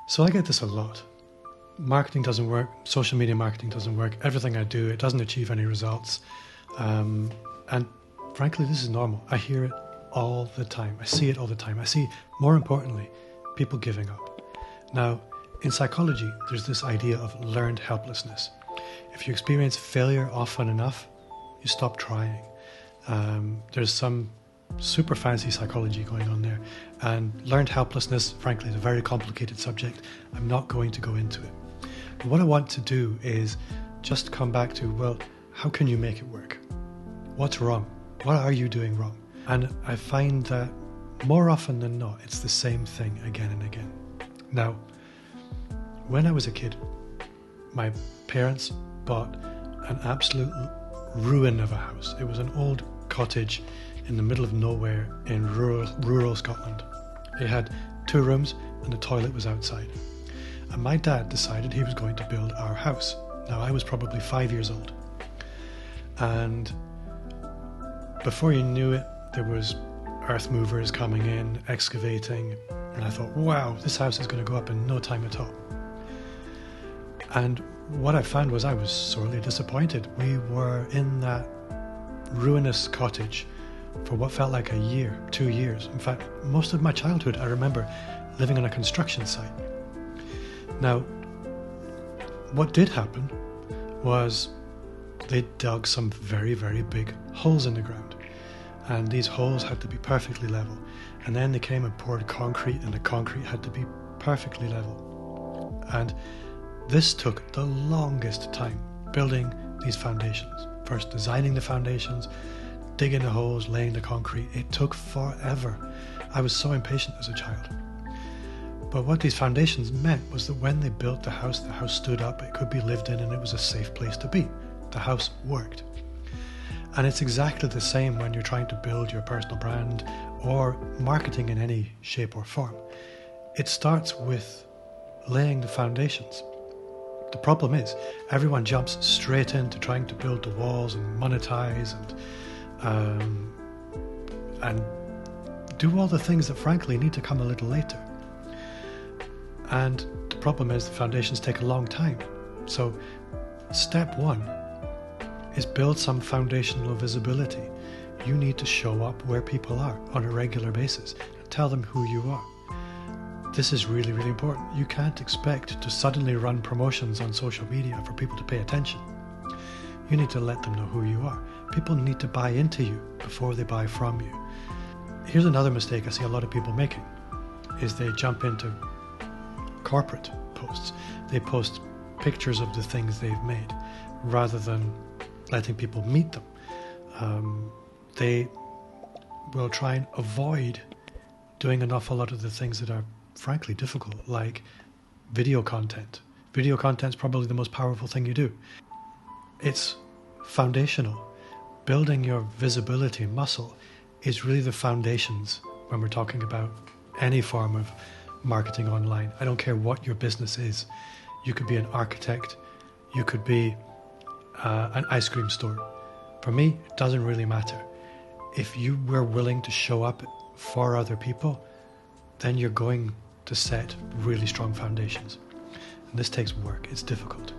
So I get this a lot. Marketing doesn't work, social media marketing doesn't work, everything I do, it doesn't achieve any results. And frankly, this is normal. I hear it all the time. I see it all the time. I see, more importantly, people giving up. Now, in psychology, there's this idea of learned helplessness. If you experience failure often enough, you stop trying. There's some super fancy psychology going on there. And learned helplessness, frankly, is a very complicated subject. I'm not going to go into it. But what I want to do is just come back to, well, how can you make it work? What's wrong? What are you doing wrong? And I find that more often than not, it's the same thing again and again. Now, when I was a kid, my parents bought an absolute ruin of a house. It was an old cottage in the middle of nowhere in rural Scotland. It had 2 rooms and the toilet was outside. And my dad decided he was going to build our house. Now, I was probably 5 years old. And before you knew it, there was earth movers coming in, excavating, and I thought, wow, this house is going to go up in no time at all. And what I found was I was sorely disappointed. We were in that ruinous cottage for what felt like a year, 2 years. In fact, most of my childhood I remember living on a construction site. Now, what did happen was they dug some very, very big holes in the ground. And these holes had to be perfectly level. And then they came and poured concrete, and the concrete had to be perfectly level. And this took the longest time, building these foundations. First designing the foundations, digging the holes, laying the concrete. It took forever. I was so impatient as a child. But what these foundations meant was that when they built the house stood up, it could be lived in, and it was a safe place to be. The house worked. And it's exactly the same when you're trying to build your personal brand or marketing in any shape or form. It starts with laying the foundations. The problem is everyone jumps straight into trying to build the walls and monetize and do all the things that frankly need to come a little later. And the problem is the foundations take a long time. So step 1 is build some foundational visibility. You need to show up where people are on a regular basis and tell them who you are. This is really, really important. You can't expect to suddenly run promotions on social media for people to pay attention. You need to let them know who you are. People need to buy into you before they buy from you. Here's another mistake I see a lot of people making, is they jump into corporate posts. They post pictures of the things they've made rather than letting people meet them. They will try and avoid doing an awful lot of the things that are frankly difficult, like video content. Video content is probably the most powerful thing you do. It's foundational. Building your visibility muscle is really the foundations when we're talking about any form of marketing online. I don't care what your business is. You could be an architect. You could be an ice cream store. For me, it doesn't really matter. If you were willing to show up for other people, then you're going to set really strong foundations. And this takes work. It's difficult.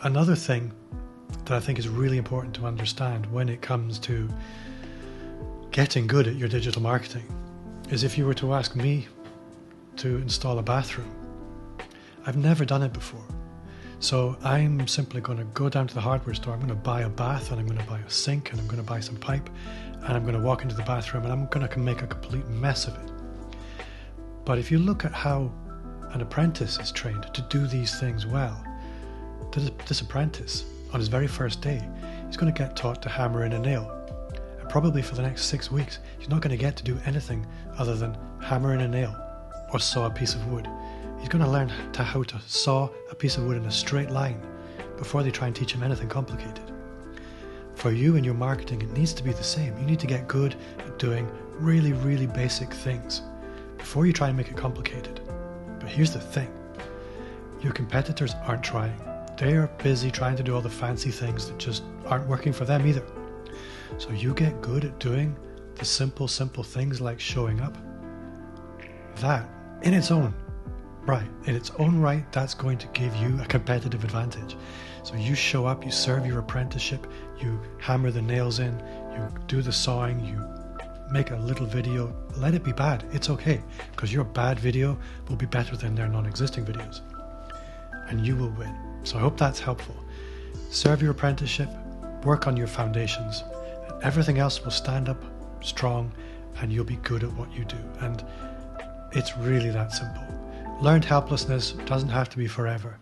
Another thing that I think is really important to understand when it comes to getting good at your digital marketing is if you were to ask me to install a bathroom, I've never done it before. So I'm simply going to go down to the hardware store, I'm going to buy a bath, and I'm going to buy a sink, and I'm going to buy some pipe, and I'm going to walk into the bathroom, and I'm going to make a complete mess of it. But if you look at how an apprentice is trained to do these things well, this apprentice, on his very first day, he's going to get taught to hammer in a nail. And probably for the next 6 weeks, he's not going to get to do anything other than hammer in a nail or saw a piece of wood. He's going to learn how to saw a piece of wood in a straight line before they try and teach him anything complicated. For you and your marketing, it needs to be the same. You need to get good at doing really, really basic things before you try and make it complicated. But here's the thing. Your competitors aren't trying. They are busy trying to do all the fancy things that just aren't working for them either. So you get good at doing the simple things like showing up. That, in its own right, in its own right, that's going to give you a competitive advantage. So you show up, you serve your apprenticeship, you hammer the nails in, you do the sawing, you make a little video, let it be bad. It's okay, because your bad video will be better than their non-existing videos. And you will win. So I hope that's helpful. Serve your apprenticeship, work on your foundations, and everything else will stand up strong and you'll be good at what you do. And it's really that simple. Learned helplessness doesn't have to be forever.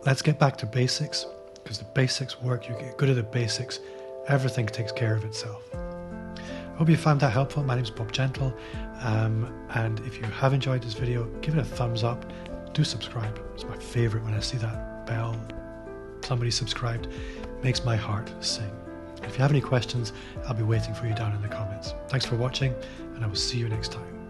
Let's get back to basics, because the basics work. You get good at the basics, everything takes care of itself. I hope you found that helpful. My name's Bob Gentle, and if you have enjoyed this video, give it a thumbs up. Do subscribe. It's my favorite when I see that bell. Somebody subscribed. Makes my heart sing. If you have any questions, I'll be waiting for you down in the comments. Thanks for watching, and I will see you next time.